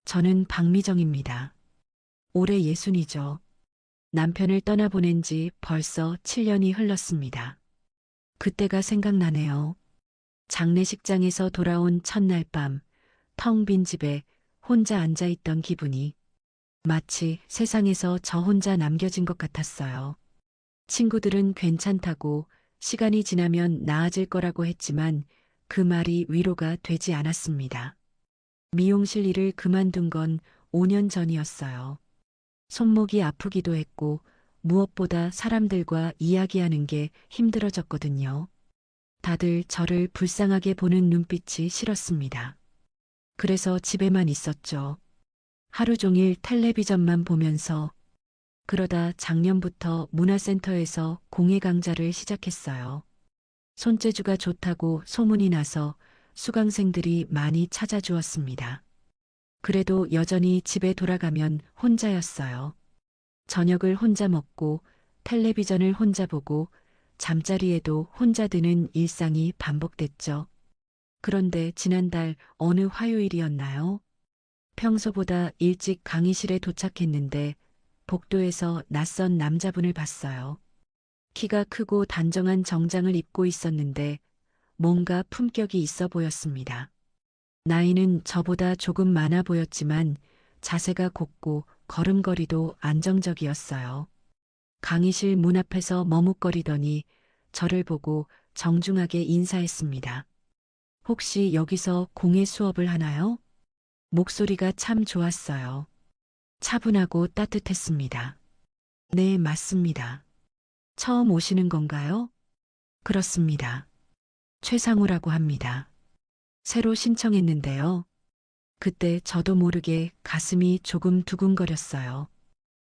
저는 박미정입니다. 올해 60이죠. 남편을 떠나보낸 지 벌써 7년이 흘렀습니다. 그때가 생각나네요. 장례식장에서 돌아온 첫날 밤, 텅 빈 집에 혼자 앉아있던 기분이 마치 세상에서 저 혼자 남겨진 것 같았어요. 친구들은 괜찮다고 시간이 지나면 나아질 거라고 했지만 그 말이 위로가 되지 않았습니다. 미용실 일을 그만둔 건 5년 전이었어요. 손목이 아프기도 했고 무엇보다 사람들과 이야기하는 게 힘들어졌거든요. 다들 저를 불쌍하게 보는 눈빛이 싫었습니다. 그래서 집에만 있었죠. 하루 종일 텔레비전만 보면서. 그러다 작년부터 문화센터에서 공예 강좌를 시작했어요. 손재주가 좋다고 소문이 나서 수강생들이 많이 찾아주었습니다. 그래도 여전히 집에 돌아가면 혼자였어요. 저녁을 혼자 먹고 텔레비전을 혼자 보고 잠자리에도 혼자 드는 일상이 반복됐죠. 그런데 지난달 어느 화요일이었나요? 평소보다 일찍 강의실에 도착했는데 복도에서 낯선 남자분을 봤어요. 키가 크고 단정한 정장을 입고 있었는데 뭔가 품격이 있어 보였습니다. 나이는 저보다 조금 많아 보였지만 자세가 곱고 걸음걸이도 안정적이었어요. 강의실 문 앞에서 머뭇거리더니 저를 보고 정중하게 인사했습니다. 혹시 여기서 공예 수업을 하나요? 목소리가 참 좋았어요. 차분하고 따뜻했습니다. 네, 맞습니다. 처음 오시는 건가요? 그렇습니다. 최상우라고 합니다. 새로 신청했는데요. 그때 저도 모르게 가슴이 조금 두근거렸어요.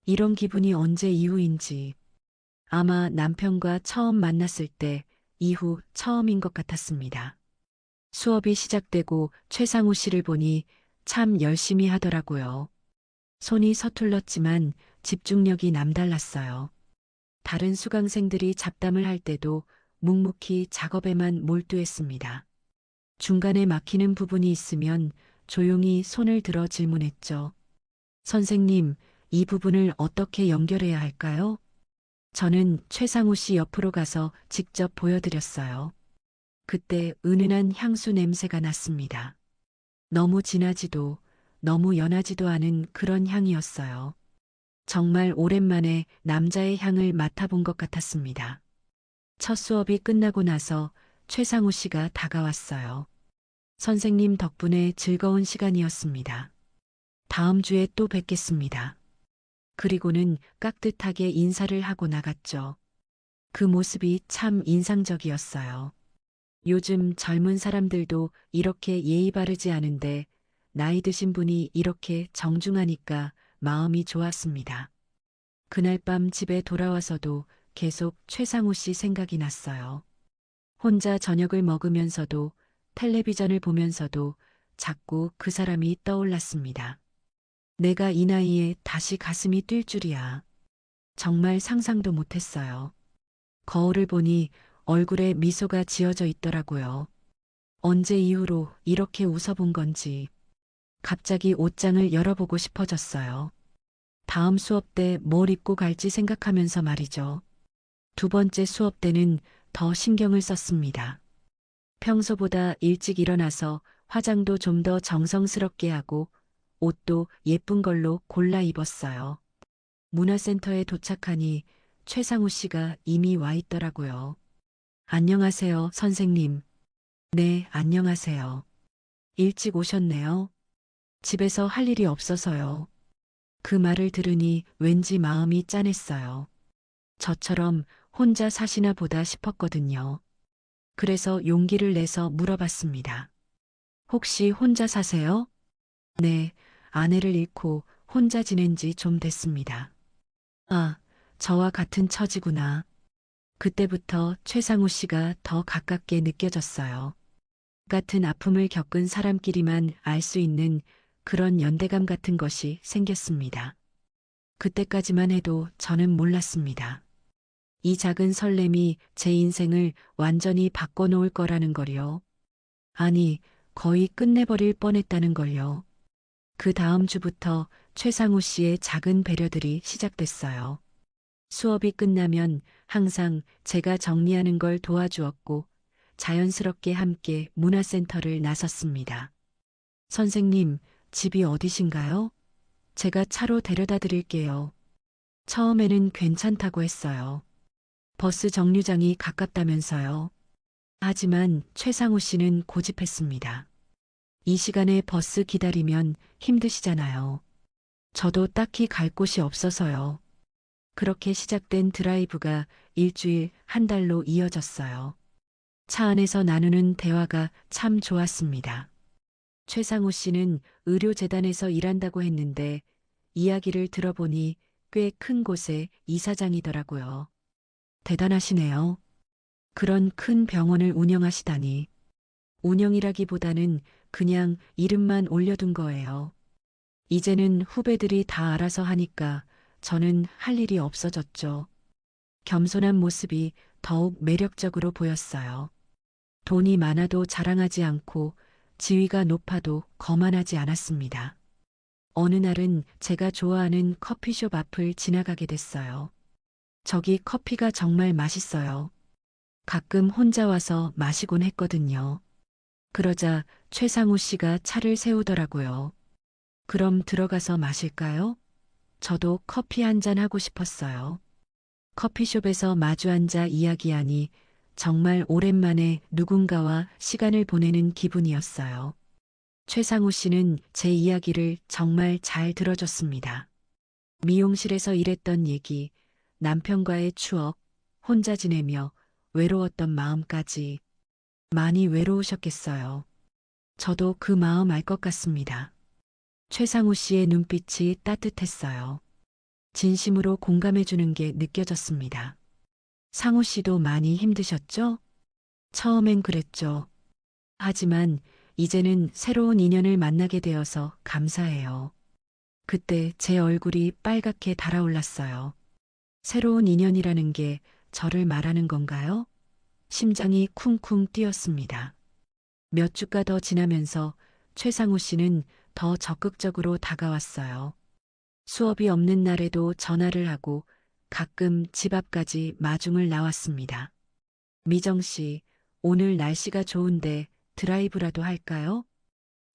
이런 기분이 언제 이후인지. 아마 남편과 처음 만났을 때 이후 처음인 것 같았습니다. 수업이 시작되고 최상우 씨를 보니 참 열심히 하더라고요. 손이 서툴렀지만 집중력이 남달랐어요. 다른 수강생들이 잡담을 할 때도 묵묵히 작업에만 몰두했습니다. 중간에 막히는 부분이 있으면 조용히 손을 들어 질문했죠. 선생님, 이 부분을 어떻게 연결해야 할까요? 저는 최상우 씨 옆으로 가서 직접 보여드렸어요. 그때 은은한 향수 냄새가 났습니다. 너무 진하지도 너무 연하지도 않은 그런 향이었어요. 정말 오랜만에 남자의 향을 맡아본 것 같았습니다. 첫 수업이 끝나고 나서 최상우 씨가 다가왔어요. 선생님 덕분에 즐거운 시간이었습니다. 다음 주에 또 뵙겠습니다. 그리고는 깍듯하게 인사를 하고 나갔죠. 그 모습이 참 인상적이었어요. 요즘 젊은 사람들도 이렇게 예의 바르지 않은데 나이 드신 분이 이렇게 정중하니까 마음이 좋았습니다. 그날 밤 집에 돌아와서도 계속 최상우 씨 생각이 났어요. 혼자 저녁을 먹으면서도 텔레비전을 보면서도 자꾸 그 사람이 떠올랐습니다. 내가 이 나이에 다시 가슴이 뛸 줄이야. 정말 상상도 못했어요. 거울을 보니 얼굴에 미소가 지어져 있더라고요. 언제 이후로 이렇게 웃어본 건지 갑자기 옷장을 열어보고 싶어졌어요. 다음 수업 때 뭘 입고 갈지 생각하면서 말이죠. 두 번째 수업 때는 더 신경을 썼습니다. 평소보다 일찍 일어나서 화장도 좀 더 정성스럽게 하고 옷도 예쁜 걸로 골라 입었어요. 문화센터에 도착하니 최상우 씨가 이미 와 있더라고요. 안녕하세요, 선생님. 네, 안녕하세요. 일찍 오셨네요. 집에서 할 일이 없어서요. 그 말을 들으니 왠지 마음이 짠했어요. 저처럼 혼자 사시나 보다 싶었거든요. 그래서 용기를 내서 물어봤습니다. 혹시 혼자 사세요? 네, 아내를 잃고 혼자 지낸 지 좀 됐습니다. 아, 저와 같은 처지구나. 그때부터 최상우 씨가 더 가깝게 느껴졌어요. 같은 아픔을 겪은 사람끼리만 알 수 있는 그런 연대감 같은 것이 생겼습니다. 그때까지만 해도 저는 몰랐습니다. 이 작은 설렘이 제 인생을 완전히 바꿔놓을 거라는 걸요. 아니, 거의 끝내버릴 뻔했다는 걸요. 그 다음 주부터 최상우 씨의 작은 배려들이 시작됐어요. 수업이 끝나면 항상 제가 정리하는 걸 도와주었고 자연스럽게 함께 문화센터를 나섰습니다. 선생님, 집이 어디신가요? 제가 차로 데려다 드릴게요. 처음에는 괜찮다고 했어요. 버스 정류장이 가깝다면서요. 하지만 최상우 씨는 고집했습니다. 이 시간에 버스 기다리면 힘드시잖아요. 저도 딱히 갈 곳이 없어서요. 그렇게 시작된 드라이브가 일주일, 한 달로 이어졌어요. 차 안에서 나누는 대화가 참 좋았습니다. 최상우 씨는 의료재단에서 일한다고 했는데 이야기를 들어보니 꽤 큰 곳의 이사장이더라고요. 대단하시네요. 그런 큰 병원을 운영하시다니. 운영이라기보다는 그냥 이름만 올려둔 거예요. 이제는 후배들이 다 알아서 하니까 저는 할 일이 없어졌죠. 겸손한 모습이 더욱 매력적으로 보였어요. 돈이 많아도 자랑하지 않고 지위가 높아도 거만하지 않았습니다. 어느 날은 제가 좋아하는 커피숍 앞을 지나가게 됐어요. 저기 커피가 정말 맛있어요. 가끔 혼자 와서 마시곤 했거든요. 그러자 최상우 씨가 차를 세우더라고요. 그럼 들어가서 마실까요? 저도 커피 한 잔 하고 싶었어요. 커피숍에서 마주 앉아 이야기하니 정말 오랜만에 누군가와 시간을 보내는 기분이었어요. 최상우 씨는 제 이야기를 정말 잘 들어줬습니다. 미용실에서 일했던 얘기, 남편과의 추억, 혼자 지내며 외로웠던 마음까지 많이 외로우셨겠어요. 저도 그 마음 알 것 같습니다. 최상우 씨의 눈빛이 따뜻했어요. 진심으로 공감해주는 게 느껴졌습니다. 상우 씨도 많이 힘드셨죠? 처음엔 그랬죠. 하지만 이제는 새로운 인연을 만나게 되어서 감사해요. 그때 제 얼굴이 빨갛게 달아올랐어요. 새로운 인연이라는 게 저를 말하는 건가요? 심장이 쿵쿵 뛰었습니다. 몇 주가 더 지나면서 최상우 씨는 더 적극적으로 다가왔어요. 수업이 없는 날에도 전화를 하고 가끔 집 앞까지 마중을 나왔습니다. 미정 씨, 오늘 날씨가 좋은데 드라이브라도 할까요?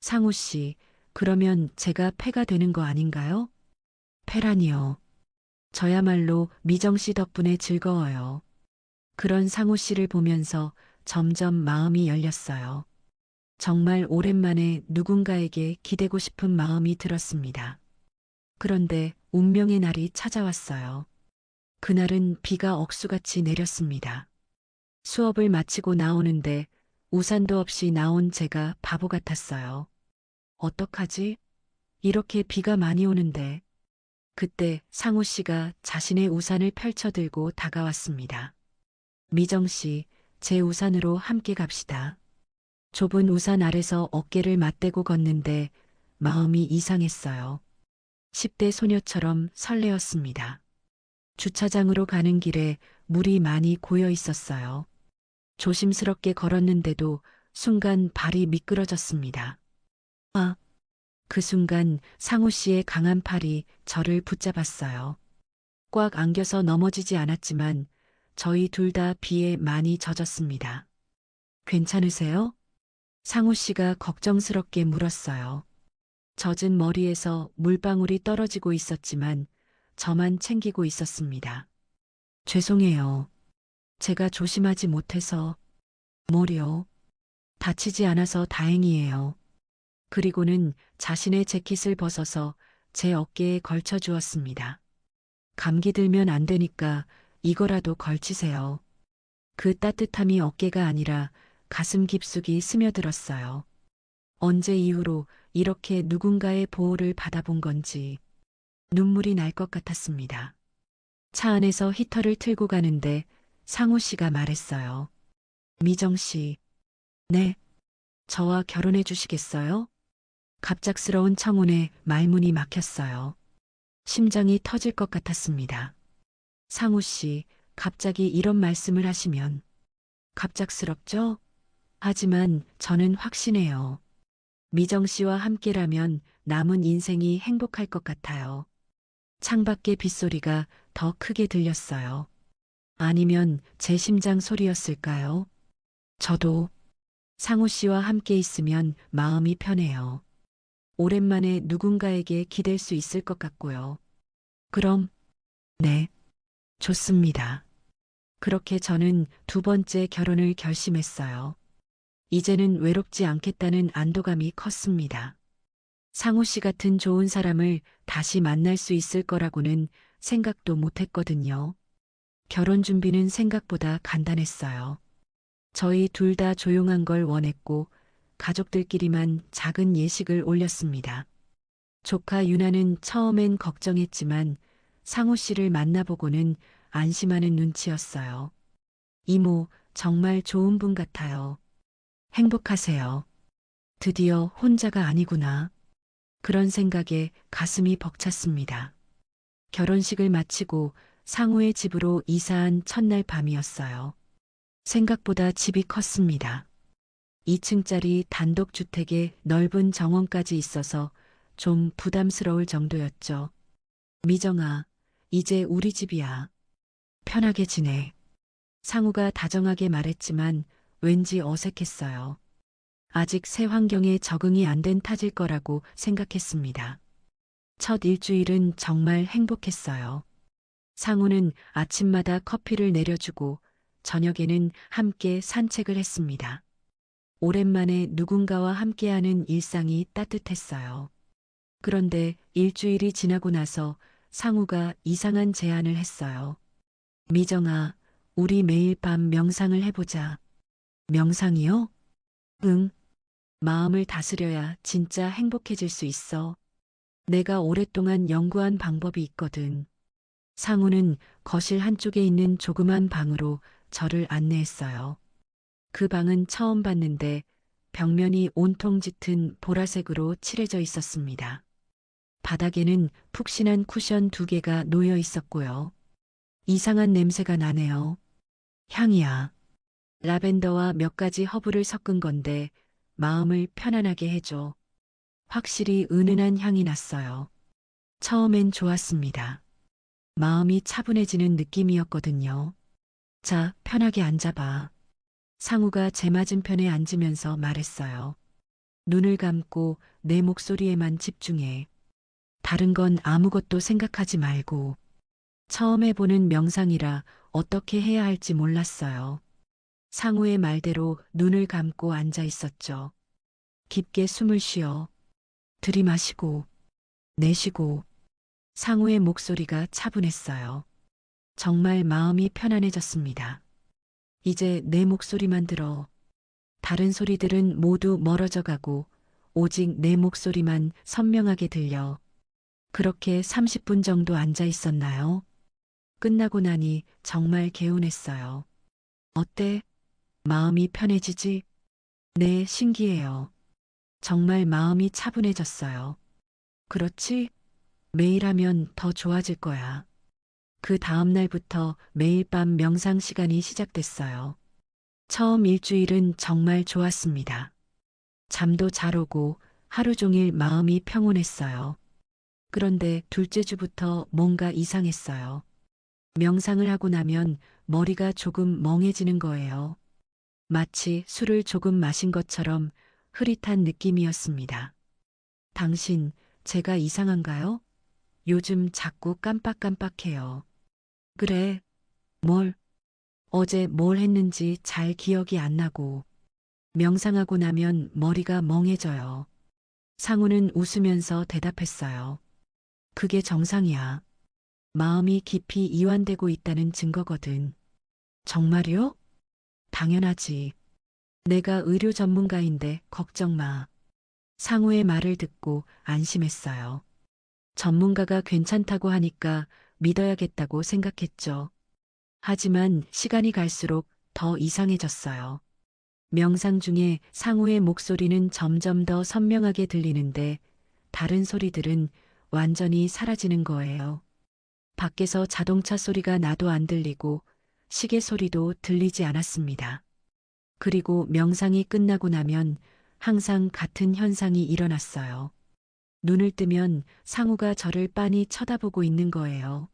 상우 씨, 그러면 제가 패가 되는 거 아닌가요? 패라니요. 저야말로 미정 씨 덕분에 즐거워요. 그런 상우 씨를 보면서 점점 마음이 열렸어요. 정말 오랜만에 누군가에게 기대고 싶은 마음이 들었습니다. 그런데 운명의 날이 찾아왔어요. 그날은 비가 억수같이 내렸습니다. 수업을 마치고 나오는데 우산도 없이 나온 제가 바보 같았어요. 어떡하지? 이렇게 비가 많이 오는데. 그때 상우 씨가 자신의 우산을 펼쳐들고 다가왔습니다. 미정 씨, 제 우산으로 함께 갑시다. 좁은 우산 아래서 어깨를 맞대고 걷는데 마음이 이상했어요. 10대 소녀처럼 설레었습니다. 주차장으로 가는 길에 물이 많이 고여 있었어요. 조심스럽게 걸었는데도 순간 발이 미끄러졌습니다. 아, 그 순간 상우 씨의 강한 팔이 저를 붙잡았어요. 꽉 안겨서 넘어지지 않았지만 저희 둘 다 비에 많이 젖었습니다. 괜찮으세요? 상우 씨가 걱정스럽게 물었어요. 젖은 머리에서 물방울이 떨어지고 있었지만 저만 챙기고 있었습니다. 죄송해요. 제가 조심하지 못해서. 뭐요? 다치지 않아서 다행이에요. 그리고는 자신의 재킷을 벗어서 제 어깨에 걸쳐 주었습니다. 감기 들면 안 되니까 이거라도 걸치세요. 그 따뜻함이 어깨가 아니라 가슴 깊숙이 스며들었어요. 언제 이후로 이렇게 누군가의 보호를 받아본 건지 눈물이 날 것 같았습니다. 차 안에서 히터를 틀고 가는데 상우 씨가 말했어요. 미정 씨, 네, 저와 결혼해 주시겠어요? 갑작스러운 청혼에 말문이 막혔어요. 심장이 터질 것 같았습니다. 상우 씨, 갑자기 이런 말씀을 하시면 갑작스럽죠? 하지만 저는 확신해요. 미정 씨와 함께라면 남은 인생이 행복할 것 같아요. 창밖의 빗소리가 더 크게 들렸어요. 아니면 제 심장 소리였을까요? 저도 상우 씨와 함께 있으면 마음이 편해요. 오랜만에 누군가에게 기댈 수 있을 것 같고요. 그럼, 네, 좋습니다. 그렇게 저는 두 번째 결혼을 결심했어요. 이제는 외롭지 않겠다는 안도감이 컸습니다. 상우 씨 같은 좋은 사람을 다시 만날 수 있을 거라고는 생각도 못 했거든요. 결혼 준비는 생각보다 간단했어요. 저희 둘 다 조용한 걸 원했고, 가족들끼리만 작은 예식을 올렸습니다. 조카 유나는 처음엔 걱정했지만 상우 씨를 만나보고는 안심하는 눈치였어요. 이모, 정말 좋은 분 같아요. 행복하세요. 드디어 혼자가 아니구나. 그런 생각에 가슴이 벅찼습니다. 결혼식을 마치고 상우의 집으로 이사한 첫날 밤이었어요. 생각보다 집이 컸습니다. 2층짜리 단독주택에 넓은 정원까지 있어서 좀 부담스러울 정도였죠. 미정아, 이제 우리 집이야. 편하게 지내. 상우가 다정하게 말했지만 왠지 어색했어요. 아직 새 환경에 적응이 안 된 탓일 거라고 생각했습니다. 첫 일주일은 정말 행복했어요. 상우는 아침마다 커피를 내려주고 저녁에는 함께 산책을 했습니다. 오랜만에 누군가와 함께하는 일상이 따뜻했어요. 그런데 일주일이 지나고 나서 상우가 이상한 제안을 했어요. 미정아, 우리 매일 밤 명상을 해보자. 명상이요? 응. 마음을 다스려야 진짜 행복해질 수 있어. 내가 오랫동안 연구한 방법이 있거든. 상우는 거실 한쪽에 있는 조그만 방으로 저를 안내했어요. 그 방은 처음 봤는데 벽면이 온통 짙은 보라색으로 칠해져 있었습니다. 바닥에는 푹신한 쿠션 2개가 놓여 있었고요. 이상한 냄새가 나네요. 향이야. 라벤더와 몇 가지 허브를 섞은 건데 마음을 편안하게 해줘. 확실히 은은한 향이 났어요. 처음엔 좋았습니다. 마음이 차분해지는 느낌이었거든요. 자, 편하게 앉아봐. 상우가 제 맞은편에 앉으면서 말했어요. 눈을 감고 내 목소리에만 집중해. 다른 건 아무것도 생각하지 말고. 처음 해보는 명상이라 어떻게 해야 할지 몰랐어요. 상우의 말대로 눈을 감고 앉아 있었죠. 깊게 숨을 쉬어. 들이마시고, 내쉬고. 상우의 목소리가 차분했어요. 정말 마음이 편안해졌습니다. 이제 내 목소리만 들어. 다른 소리들은 모두 멀어져 가고 오직 내 목소리만 선명하게 들려. 그렇게 30분 정도 앉아 있었나요? 끝나고 나니 정말 개운했어요. 어때? 마음이 편해지지? 네, 신기해요. 정말 마음이 차분해졌어요. 그렇지? 매일 하면 더 좋아질 거야. 그 다음 날부터 매일 밤 명상 시간이 시작됐어요. 처음 일주일은 정말 좋았습니다. 잠도 잘 오고 하루 종일 마음이 평온했어요. 그런데 둘째 주부터 뭔가 이상했어요. 명상을 하고 나면 머리가 조금 멍해지는 거예요. 마치 술을 조금 마신 것처럼 흐릿한 느낌이었습니다. 당신, 제가 이상한가요? 요즘 자꾸 깜빡깜빡해요. 그래, 뭘, 어제 뭘 했는지 잘 기억이 안 나고, 명상하고 나면 머리가 멍해져요. 상우는 웃으면서 대답했어요. 그게 정상이야. 마음이 깊이 이완되고 있다는 증거거든. 정말요? 당연하지. 내가 의료 전문가인데 걱정 마. 상우의 말을 듣고 안심했어요. 전문가가 괜찮다고 하니까 믿어야겠다고 생각했죠. 하지만 시간이 갈수록 더 이상해졌어요. 명상 중에 상우의 목소리는 점점 더 선명하게 들리는데 다른 소리들은 완전히 사라지는 거예요. 밖에서 자동차 소리가 나도 안 들리고 시계 소리도 들리지 않았습니다. 그리고 명상이 끝나고 나면 항상 같은 현상이 일어났어요. 눈을 뜨면 상우가 저를 빤히 쳐다보고 있는 거예요.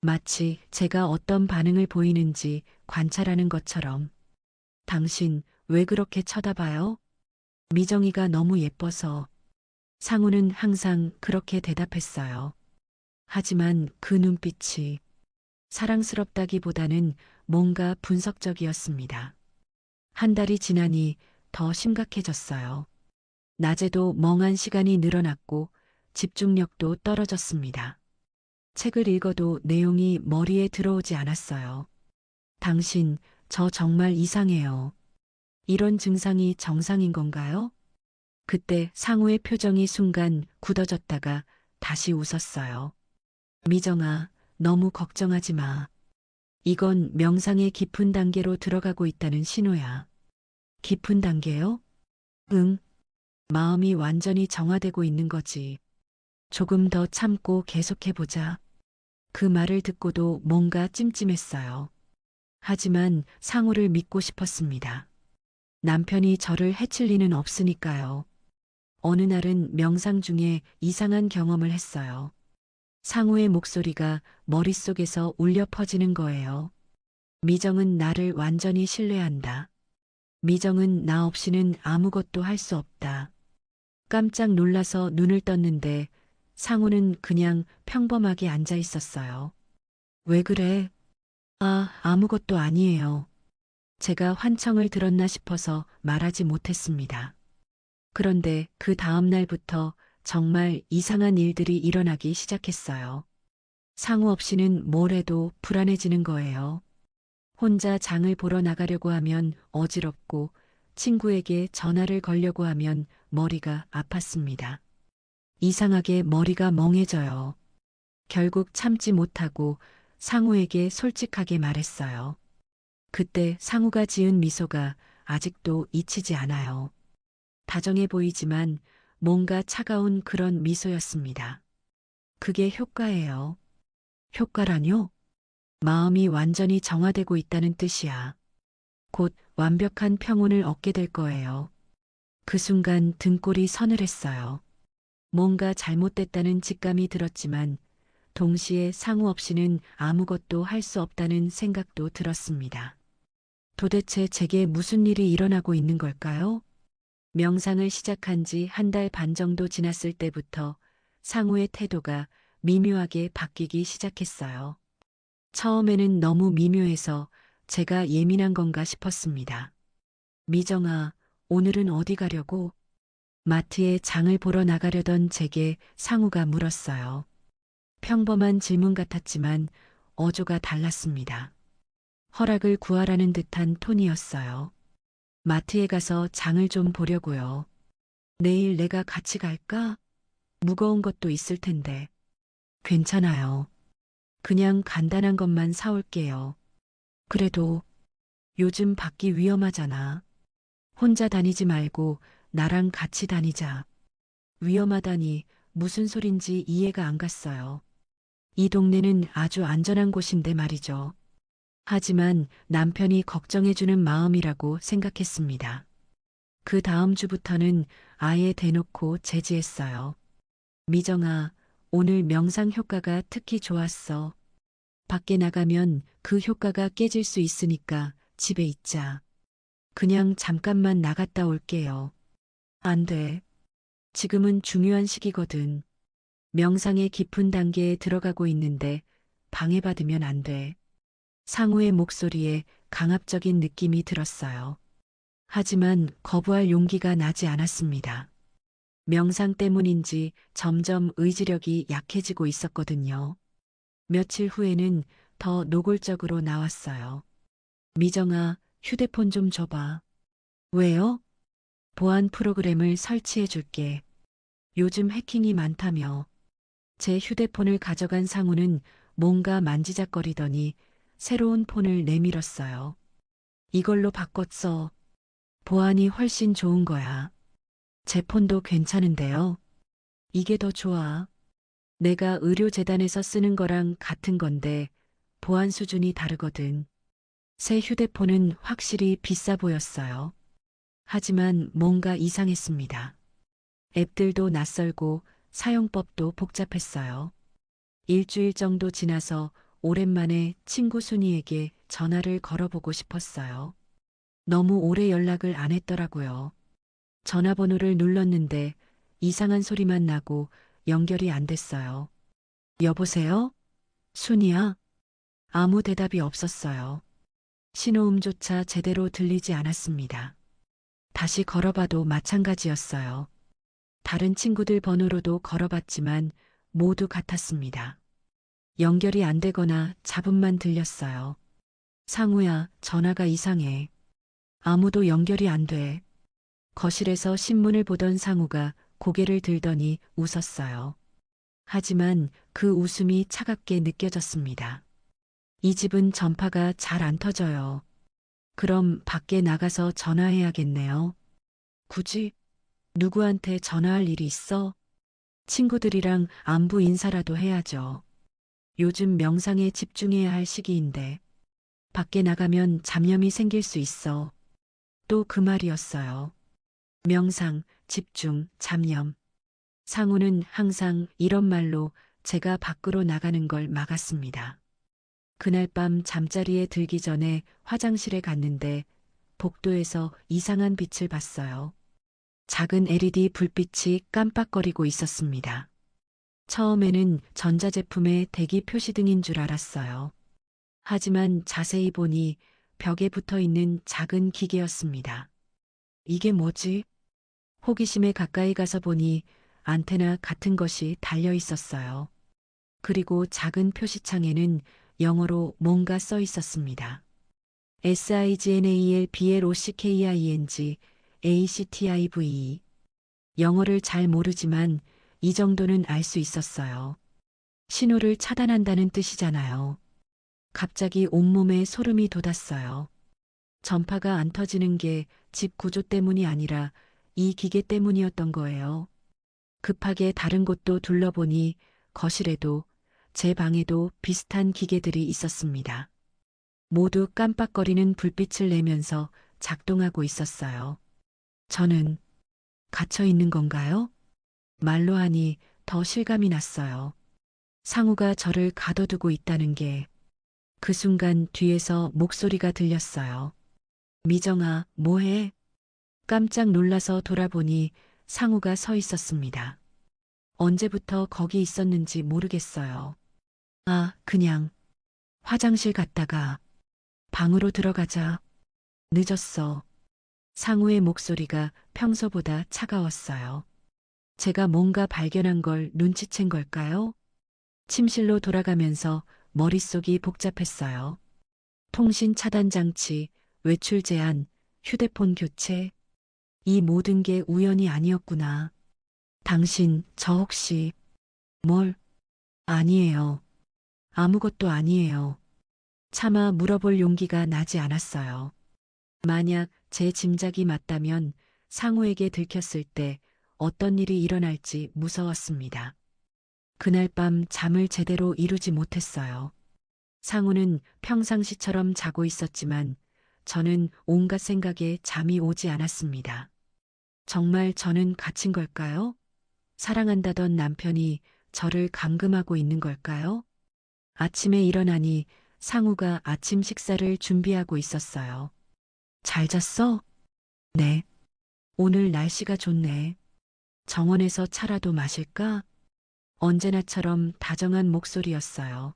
마치 제가 어떤 반응을 보이는지 관찰하는 것처럼. 당신 왜 그렇게 쳐다봐요? 미정이가 너무 예뻐서. 상우는 항상 그렇게 대답했어요. 하지만 그 눈빛이 사랑스럽다기보다는 뭔가 분석적이었습니다. 한 달이 지나니 더 심각해졌어요. 낮에도 멍한 시간이 늘어났고 집중력도 떨어졌습니다. 책을 읽어도 내용이 머리에 들어오지 않았어요. 당신, 저 정말 이상해요. 이런 증상이 정상인 건가요? 그때 상우의 표정이 순간 굳어졌다가 다시 웃었어요. 미정아, 너무 걱정하지 마. 이건 명상의 깊은 단계로 들어가고 있다는 신호야. 깊은 단계요? 응. 마음이 완전히 정화되고 있는 거지. 조금 더 참고 계속해보자. 그 말을 듣고도 뭔가 찜찜했어요. 하지만 상우를 믿고 싶었습니다. 남편이 저를 해칠 리는 없으니까요. 어느 날은 명상 중에 이상한 경험을 했어요. 상우의 목소리가 머릿속에서 울려 퍼지는 거예요. 미정은 나를 완전히 신뢰한다. 미정은 나 없이는 아무것도 할 수 없다. 깜짝 놀라서 눈을 떴는데 상우는 그냥 평범하게 앉아 있었어요. 왜 그래? 아무것도 아니에요. 제가 환청을 들었나 싶어서 말하지 못했습니다. 그런데 그 다음 날부터 정말 이상한 일들이 일어나기 시작했어요. 상우 없이는 뭘 해도 불안해지는 거예요. 혼자 장을 보러 나가려고 하면 어지럽고 친구에게 전화를 걸려고 하면 머리가 아팠습니다. 이상하게 머리가 멍해져요. 결국 참지 못하고 상우에게 솔직하게 말했어요. 그때 상우가 지은 미소가 아직도 잊히지 않아요. 다정해 보이지만 뭔가 차가운 그런 미소였습니다. 그게 효과예요. 효과라뇨? 마음이 완전히 정화되고 있다는 뜻이야. 곧 완벽한 평온을 얻게 될 거예요. 그 순간 등골이 서늘했어요. 뭔가 잘못됐다는 직감이 들었지만 동시에 상우 없이는 아무것도 할 수 없다는 생각도 들었습니다. 도대체 제게 무슨 일이 일어나고 있는 걸까요? 명상을 시작한 지 한 달 반 정도 지났을 때부터 상우의 태도가 미묘하게 바뀌기 시작했어요. 처음에는 너무 미묘해서 제가 예민한 건가 싶었습니다. 미정아, 오늘은 어디 가려고? 마트에 장을 보러 나가려던 제게 상우가 물었어요. 평범한 질문 같았지만 어조가 달랐습니다. 허락을 구하라는 듯한 톤이었어요. 마트에 가서 장을 좀 보려고요. 내일 내가 같이 갈까? 무거운 것도 있을 텐데. 괜찮아요. 그냥 간단한 것만 사올게요. 그래도 요즘 밖이 위험하잖아. 혼자 다니지 말고 나랑 같이 다니자. 위험하다니 무슨 소린지 이해가 안 갔어요. 이 동네는 아주 안전한 곳인데 말이죠. 하지만 남편이 걱정해주는 마음이라고 생각했습니다. 그 다음 주부터는 아예 대놓고 제지했어요. 미정아, 오늘 명상 효과가 특히 좋았어. 밖에 나가면 그 효과가 깨질 수 있으니까 집에 있자. 그냥 잠깐만 나갔다 올게요. 안 돼. 지금은 중요한 시기거든. 명상의 깊은 단계에 들어가고 있는데 방해받으면 안 돼. 상우의 목소리에 강압적인 느낌이 들었어요. 하지만 거부할 용기가 나지 않았습니다. 명상 때문인지 점점 의지력이 약해지고 있었거든요. 며칠 후에는 더 노골적으로 나왔어요. 미정아, 휴대폰 좀 줘봐. 왜요? 보안 프로그램을 설치해 줄게. 요즘 해킹이 많다며. 제 휴대폰을 가져간 상우는 뭔가 만지작거리더니 새로운 폰을 내밀었어요. 이걸로 바꿨어. 보안이 훨씬 좋은 거야. 제 폰도 괜찮은데요. 이게 더 좋아. 내가 의료재단에서 쓰는 거랑 같은 건데 보안 수준이 다르거든. 새 휴대폰은 확실히 비싸 보였어요. 하지만 뭔가 이상했습니다. 앱들도 낯설고 사용법도 복잡했어요. 일주일 정도 지나서 오랜만에 친구 순이에게 전화를 걸어보고 싶었어요. 너무 오래 연락을 안 했더라고요. 전화번호를 눌렀는데 이상한 소리만 나고 연결이 안 됐어요. 여보세요? 순이야? 아무 대답이 없었어요. 신호음조차 제대로 들리지 않았습니다. 다시 걸어봐도 마찬가지였어요. 다른 친구들 번호로도 걸어봤지만 모두 같았습니다. 연결이 안 되거나 잡음만 들렸어요. 상우야, 전화가 이상해. 아무도 연결이 안 돼. 거실에서 신문을 보던 상우가 고개를 들더니 웃었어요. 하지만 그 웃음이 차갑게 느껴졌습니다. 이 집은 전파가 잘 안 터져요. 그럼 밖에 나가서 전화해야겠네요. 굳이? 누구한테 전화할 일이 있어? 친구들이랑 안부 인사라도 해야죠. 요즘 명상에 집중해야 할 시기인데 밖에 나가면 잡념이 생길 수 있어. 또 그 말이었어요. 명상, 집중, 잡념. 상우는 항상 이런 말로 제가 밖으로 나가는 걸 막았습니다. 그날 밤 잠자리에 들기 전에 화장실에 갔는데 복도에서 이상한 빛을 봤어요. 작은 LED 불빛이 깜빡거리고 있었습니다. 처음에는 전자제품의 대기 표시등인 줄 알았어요. 하지만 자세히 보니 벽에 붙어 있는 작은 기계였습니다. 이게 뭐지? 호기심에 가까이 가서 보니 안테나 같은 것이 달려 있었어요. 그리고 작은 표시창에는 영어로 뭔가 써 있었습니다. SIGNALBLOCKING ACTIVE. 영어를 잘 모르지만 이 정도는 알 수 있었어요. 신호를 차단한다는 뜻이잖아요. 갑자기 온몸에 소름이 돋았어요. 전파가 안 터지는 게 집 구조 때문이 아니라 이 기계 때문이었던 거예요. 급하게 다른 곳도 둘러보니 거실에도 제 방에도 비슷한 기계들이 있었습니다. 모두 깜빡거리는 불빛을 내면서 작동하고 있었어요. 저는 갇혀 있는 건가요? 말로 하니 더 실감이 났어요. 상우가 저를 가둬두고 있다는 게. 그 순간 뒤에서 목소리가 들렸어요. 미정아, 뭐해? 깜짝 놀라서 돌아보니 상우가 서 있었습니다. 언제부터 거기 있었는지 모르겠어요. 아, 그냥 화장실 갔다가 방으로 들어가자. 늦었어. 상우의 목소리가 평소보다 차가웠어요. 제가 뭔가 발견한 걸 눈치챈 걸까요? 침실로 돌아가면서 머릿속이 복잡했어요. 통신 차단 장치, 외출 제한, 휴대폰 교체. 이 모든 게 우연이 아니었구나. 당신, 저 혹시 뭘? 아니에요. 아무것도 아니에요. 차마 물어볼 용기가 나지 않았어요. 만약 제 짐작이 맞다면 상우에게 들켰을 때 어떤 일이 일어날지 무서웠습니다. 그날 밤 잠을 제대로 이루지 못했어요. 상우는 평상시처럼 자고 있었지만 저는 온갖 생각에 잠이 오지 않았습니다. 정말 저는 갇힌 걸까요? 사랑한다던 남편이 저를 감금하고 있는 걸까요? 아침에 일어나니 상우가 아침 식사를 준비하고 있었어요. 잘 잤어? 네. 오늘 날씨가 좋네. 정원에서 차라도 마실까? 언제나처럼 다정한 목소리였어요.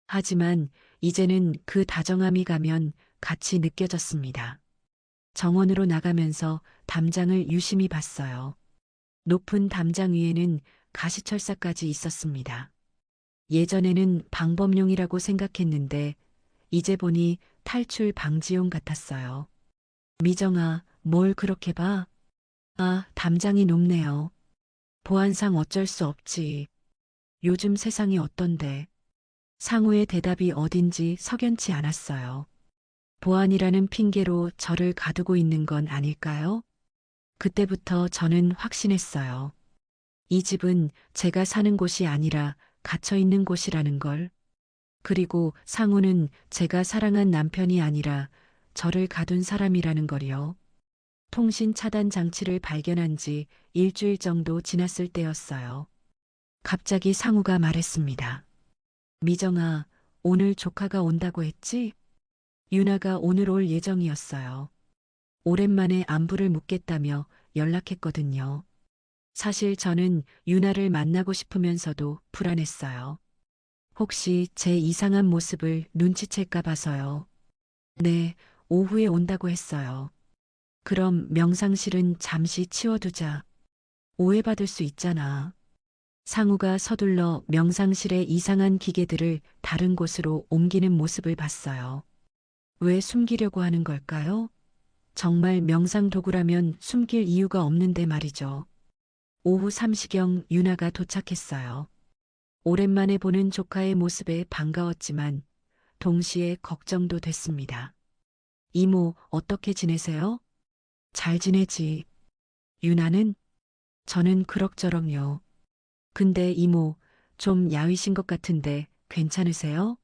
하지만 이제는 그 다정함이 가면 같이 느껴졌습니다. 정원으로 나가면서 담장을 유심히 봤어요. 높은 담장 위에는 가시철사까지 있었습니다. 예전에는 방범용이라고 생각했는데 이제 보니 탈출 방지용 같았어요. 미정아, 뭘 그렇게 봐? 아, 담장이 높네요. 보안상 어쩔 수 없지. 요즘 세상이 어떤데? 상우의 대답이 어딘지 석연치 않았어요. 보안이라는 핑계로 저를 가두고 있는 건 아닐까요? 그때부터 저는 확신했어요. 이 집은 제가 사는 곳이 아니라 갇혀 있는 곳이라는 걸. 그리고 상우는 제가 사랑한 남편이 아니라 저를 가둔 사람이라는 걸요. 통신 차단 장치를 발견한 지 일주일 정도 지났을 때였어요. 갑자기 상우가 말했습니다. 미정아, 오늘 조카가 온다고 했지? 유나가 오늘 올 예정이었어요. 오랜만에 안부를 묻겠다며 연락했거든요. 사실 저는 유나를 만나고 싶으면서도 불안했어요. 혹시 제 이상한 모습을 눈치챌까 봐서요. 네, 오후에 온다고 했어요. 그럼 명상실은 잠시 치워두자. 오해받을 수 있잖아. 상우가 서둘러 명상실의 이상한 기계들을 다른 곳으로 옮기는 모습을 봤어요. 왜 숨기려고 하는 걸까요? 정말 명상 도구라면 숨길 이유가 없는데 말이죠. 오후 3시경 유나가 도착했어요. 오랜만에 보는 조카의 모습에 반가웠지만 동시에 걱정도 됐습니다. 이모, 어떻게 지내세요? 잘 지내지. 유나는? 저는 그럭저럭요. 근데 이모, 좀 야위신 것 같은데 괜찮으세요?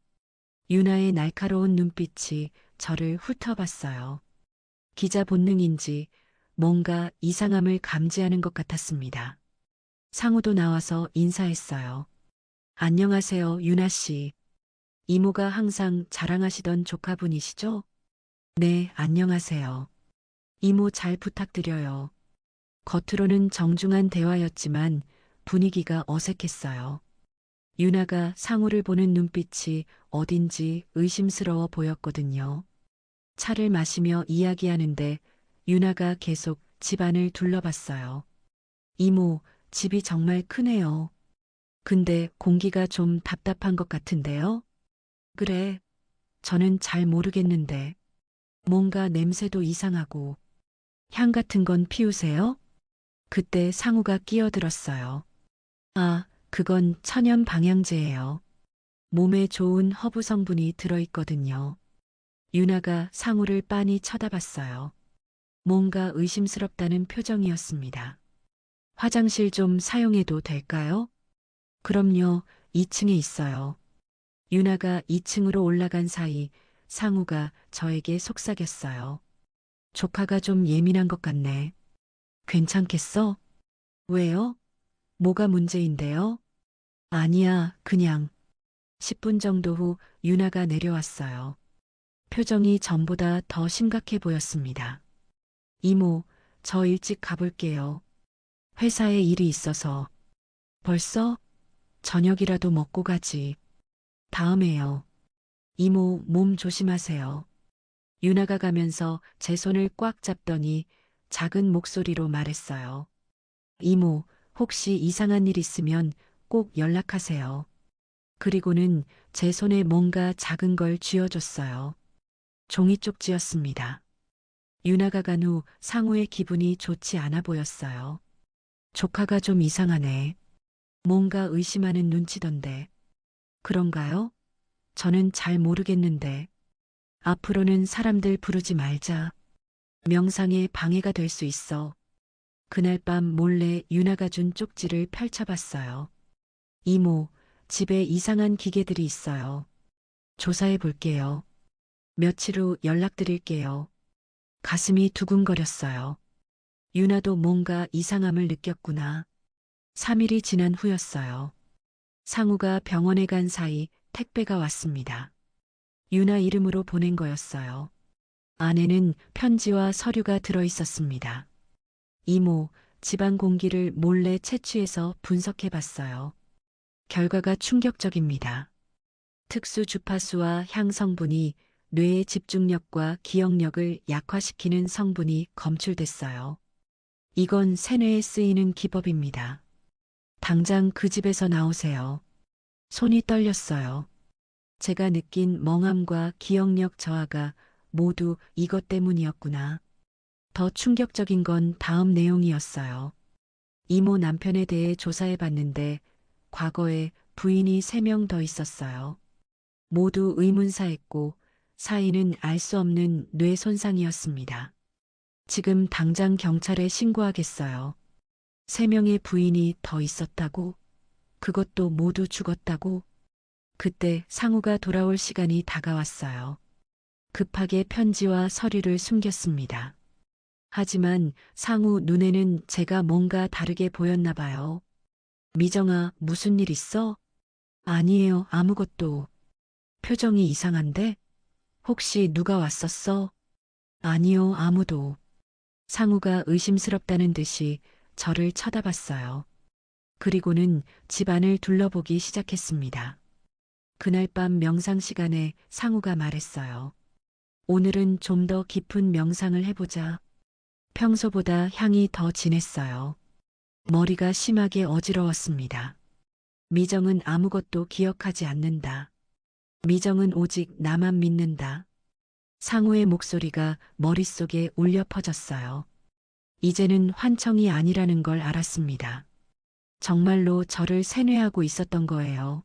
유나의 날카로운 눈빛이 저를 훑어봤어요. 기자 본능인지 뭔가 이상함을 감지하는 것 같았습니다. 상우도 나와서 인사했어요. 안녕하세요, 유나 씨. 이모가 항상 자랑하시던 조카분이시죠? 네, 안녕하세요. 이모 잘 부탁드려요. 겉으로는 정중한 대화였지만 분위기가 어색했어요. 유나가 상우를 보는 눈빛이 어딘지 의심스러워 보였거든요. 차를 마시며 이야기하는데 유나가 계속 집안을 둘러봤어요. 이모, 집이 정말 크네요. 근데 공기가 좀 답답한 것 같은데요? 그래, 저는 잘 모르겠는데 뭔가 냄새도 이상하고 향 같은 건 피우세요? 그때 상우가 끼어들었어요. 아, 그건 천연 방향제예요. 몸에 좋은 허브 성분이 들어있거든요. 유나가 상우를 빤히 쳐다봤어요. 뭔가 의심스럽다는 표정이었습니다. 화장실 좀 사용해도 될까요? 그럼요, 2층에 있어요. 유나가 2층으로 올라간 사이 상우가 저에게 속삭였어요. 조카가 좀 예민한 것 같네. 괜찮겠어? 왜요? 뭐가 문제인데요? 아니야, 그냥. 10분 정도 후 유나가 내려왔어요. 표정이 전보다 더 심각해 보였습니다. 이모, 저 일찍 가볼게요. 회사에 일이 있어서. 벌써? 저녁이라도 먹고 가지. 다음에요. 이모, 몸 조심하세요. 유나가 가면서 제 손을 꽉 잡더니 작은 목소리로 말했어요. 이모, 혹시 이상한 일 있으면 꼭 연락하세요. 그리고는 제 손에 뭔가 작은 걸 쥐어줬어요. 종이 쪽지였습니다. 유나가 간 후 상우의 기분이 좋지 않아 보였어요. 조카가 좀 이상하네. 뭔가 의심하는 눈치던데. 그런가요? 저는 잘 모르겠는데. 앞으로는 사람들 부르지 말자. 명상에 방해가 될 수 있어. 그날 밤 몰래 유나가 준 쪽지를 펼쳐봤어요. 이모, 집에 이상한 기계들이 있어요. 조사해 볼게요. 며칠 후 연락드릴게요. 가슴이 두근거렸어요. 유나도 뭔가 이상함을 느꼈구나. 3일이 지난 후였어요. 상우가 병원에 간 사이 택배가 왔습니다. 유나 이름으로 보낸 거였어요. 안에는 편지와 서류가 들어 있었습니다. 이모, 집안 공기를 몰래 채취해서 분석해 봤어요. 결과가 충격적입니다. 특수 주파수와 향 성분이 뇌의 집중력과 기억력을 약화시키는 성분이 검출됐어요. 이건 세뇌에 쓰이는 기법입니다. 당장 그 집에서 나오세요. 손이 떨렸어요. 제가 느낀 멍함과 기억력 저하가 모두 이것 때문이었구나. 더 충격적인 건 다음 내용이었어요. 이모 남편에 대해 조사해 봤는데 과거에 부인이 3명 더 있었어요. 모두 의문사했고 사인은 알 수 없는 뇌 손상이었습니다. 지금 당장 경찰에 신고하겠어요. 3명의 부인이 더 있었다고? 그것도 모두 죽었다고? 그때 상우가 돌아올 시간이 다가왔어요. 급하게 편지와 서류를 숨겼습니다. 하지만 상우 눈에는 제가 뭔가 다르게 보였나 봐요. 미정아, 무슨 일 있어? 아니에요, 아무것도. 표정이 이상한데? 혹시 누가 왔었어? 아니요, 아무도. 상우가 의심스럽다는 듯이 저를 쳐다봤어요. 그리고는 집안을 둘러보기 시작했습니다. 그날 밤 명상 시간에 상우가 말했어요. 오늘은 좀 더 깊은 명상을 해보자. 평소보다 향이 더 진했어요. 머리가 심하게 어지러웠습니다. 미정은 아무것도 기억하지 않는다. 미정은 오직 나만 믿는다. 상우의 목소리가 머릿속에 울려 퍼졌어요. 이제는 환청이 아니라는 걸 알았습니다. 정말로 저를 세뇌하고 있었던 거예요.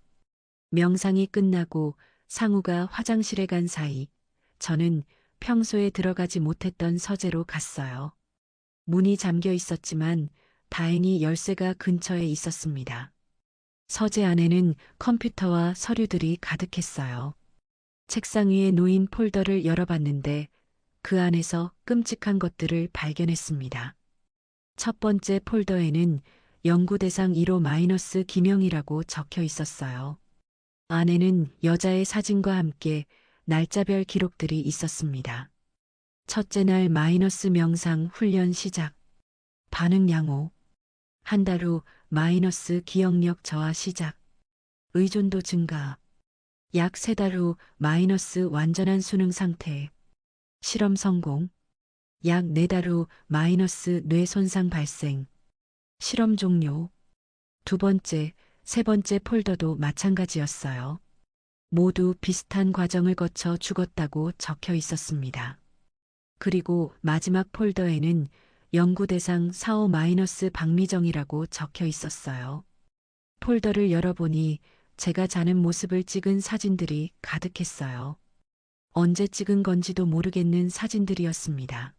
명상이 끝나고 상우가 화장실에 간 사이 저는 평소에 들어가지 못했던 서재로 갔어요. 문이 잠겨 있었지만 다행히 열쇠가 근처에 있었습니다. 서재 안에는 컴퓨터와 서류들이 가득했어요. 책상 위에 놓인 폴더를 열어봤는데 그 안에서 끔찍한 것들을 발견했습니다. 첫 번째 폴더에는 연구대상 1호 마이너스 김영이라고 적혀 있었어요. 안에는 여자의 사진과 함께 날짜별 기록들이 있었습니다. 첫째 날 마이너스 명상 훈련 시작. 반응 양호. 한 달 후 마이너스 기억력 저하 시작. 의존도 증가. 약 3달 후 마이너스 완전한 수능 상태. 실험 성공. 약 4달 후 마이너스 뇌 손상 발생. 실험 종료. 두 번째, 세 번째 폴더도 마찬가지였어요. 모두 비슷한 과정을 거쳐 죽었다고 적혀 있었습니다. 그리고 마지막 폴더에는 연구대상 4호 마이너스 박미정이라고 적혀 있었어요. 폴더를 열어보니 제가 자는 모습을 찍은 사진들이 가득했어요. 언제 찍은 건지도 모르겠는 사진들이었습니다.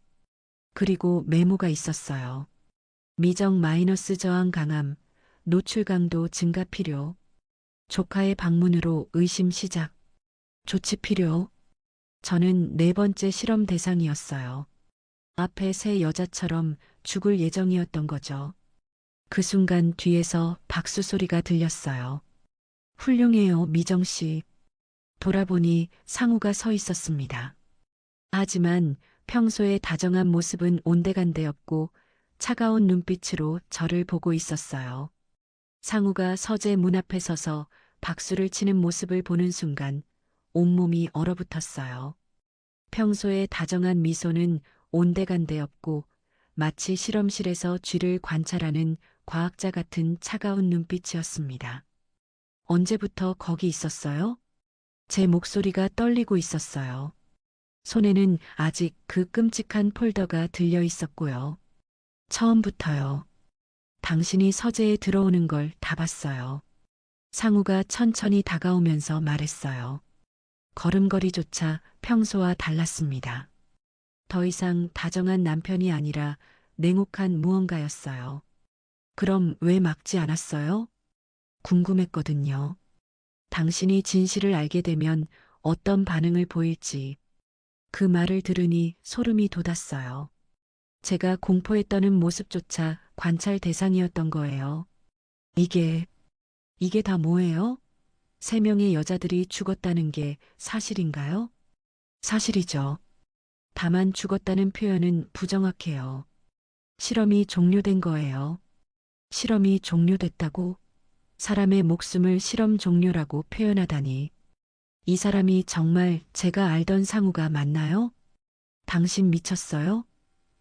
그리고 메모가 있었어요. 미정 마이너스 저항 강함, 노출 강도 증가 필요, 조카의 방문으로 의심 시작, 조치 필요. 저는 네 번째 실험 대상이었어요. 앞에 세 여자처럼 죽을 예정이었던 거죠. 그 순간 뒤에서 박수 소리가 들렸어요. 훌륭해요, 미정 씨. 돌아보니 상우가 서 있었습니다. 하지만 평소의 다정한 모습은 온데간데 없고 차가운 눈빛으로 저를 보고 있었어요. 상우가 서재 문 앞에 서서 박수를 치는 모습을 보는 순간 온몸이 얼어붙었어요. 평소의 다정한 미소는 온데간데 없고 마치 실험실에서 쥐를 관찰하는 과학자 같은 차가운 눈빛이었습니다. 언제부터 거기 있었어요? 제 목소리가 떨리고 있었어요. 손에는 아직 그 끔찍한 폴더가 들려 있었고요. 처음부터요. 당신이 서재에 들어오는 걸 다 봤어요. 상우가 천천히 다가오면서 말했어요. 걸음걸이조차 평소와 달랐습니다. 더 이상 다정한 남편이 아니라 냉혹한 무언가였어요. 그럼 왜 막지 않았어요? 궁금했거든요. 당신이 진실을 알게 되면 어떤 반응을 보일지. 그 말을 들으니 소름이 돋았어요. 제가 공포에 떠는 모습조차 관찰 대상이었던 거예요. 이게 다 뭐예요? 3명의 여자들이 죽었다는 게 사실인가요? 사실이죠. 다만 죽었다는 표현은 부정확해요. 실험이 종료된 거예요. 실험이 종료됐다고? 사람의 목숨을 실험 종료라고 표현하다니. 이 사람이 정말 제가 알던 상우가 맞나요? 당신 미쳤어요?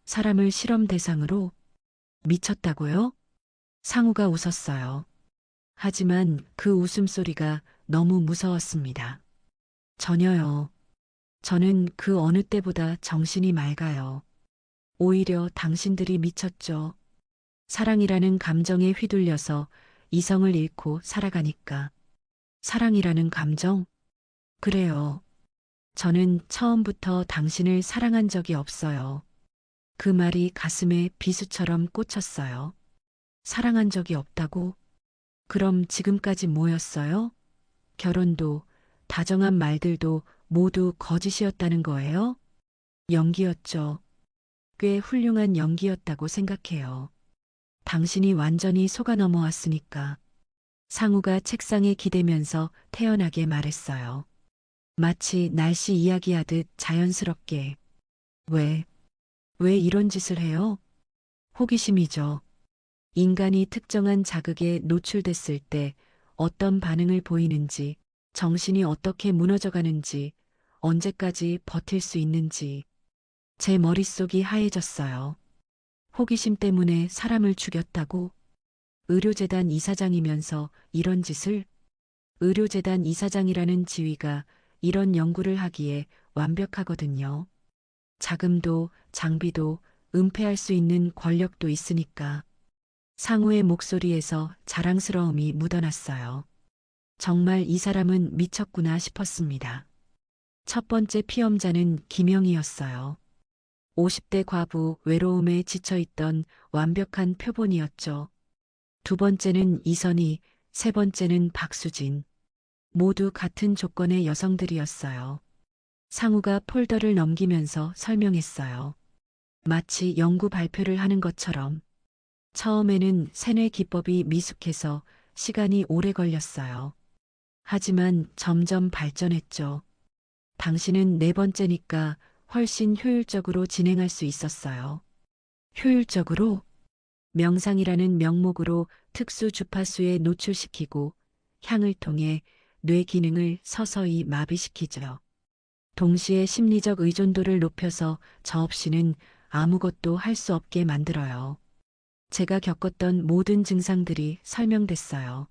사람을 실험 대상으로? 미쳤다고요? 상우가 웃었어요. 하지만 그 웃음소리가 너무 무서웠습니다. 전혀요. 저는 그 어느 때보다 정신이 맑아요. 오히려 당신들이 미쳤죠. 사랑이라는 감정에 휘둘려서 이성을 잃고 살아가니까. 사랑이라는 감정? 그래요. 저는 처음부터 당신을 사랑한 적이 없어요. 그 말이 가슴에 비수처럼 꽂혔어요. 사랑한 적이 없다고? 그럼 지금까지 뭐였어요? 결혼도, 다정한 말들도 모두 거짓이었다는 거예요? 연기였죠. 꽤 훌륭한 연기였다고 생각해요. 당신이 완전히 속아 넘어왔으니까. 상우가 책상에 기대면서 태연하게 말했어요. 마치 날씨 이야기하듯 자연스럽게. 왜, 왜 이런 짓을 해요? 호기심이죠. 인간이 특정한 자극에 노출됐을 때 어떤 반응을 보이는지, 정신이 어떻게 무너져가는지, 언제까지 버틸 수 있는지. 제 머릿속이 하얘졌어요. 호기심 때문에 사람을 죽였다고? 의료재단 이사장이면서 이런 짓을? 의료재단 이사장이라는 지위가 이런 연구를 하기에 완벽하거든요. 자금도 장비도 은폐할 수 있는 권력도 있으니까. 상우의 목소리에서 자랑스러움이 묻어났어요. 정말 이 사람은 미쳤구나 싶었습니다. 첫 번째 피험자는 김영희였어요. 50대 과부 외로움에 지쳐있던 완벽한 표본이었죠. 두 번째는 이선희, 세 번째는 박수진. 모두 같은 조건의 여성들이었어요. 상우가 폴더를 넘기면서 설명했어요. 마치 연구 발표를 하는 것처럼. 처음에는 세뇌 기법이 미숙해서 시간이 오래 걸렸어요. 하지만 점점 발전했죠. 당신은 네 번째니까 훨씬 효율적으로 진행할 수 있었어요. 효율적으로 명상이라는 명목으로 특수 주파수에 노출시키고 향을 통해 뇌 기능을 서서히 마비시키죠. 동시에 심리적 의존도를 높여서 저 없이는 아무것도 할 수 없게 만들어요. 제가 겪었던 모든 증상들이 설명됐어요.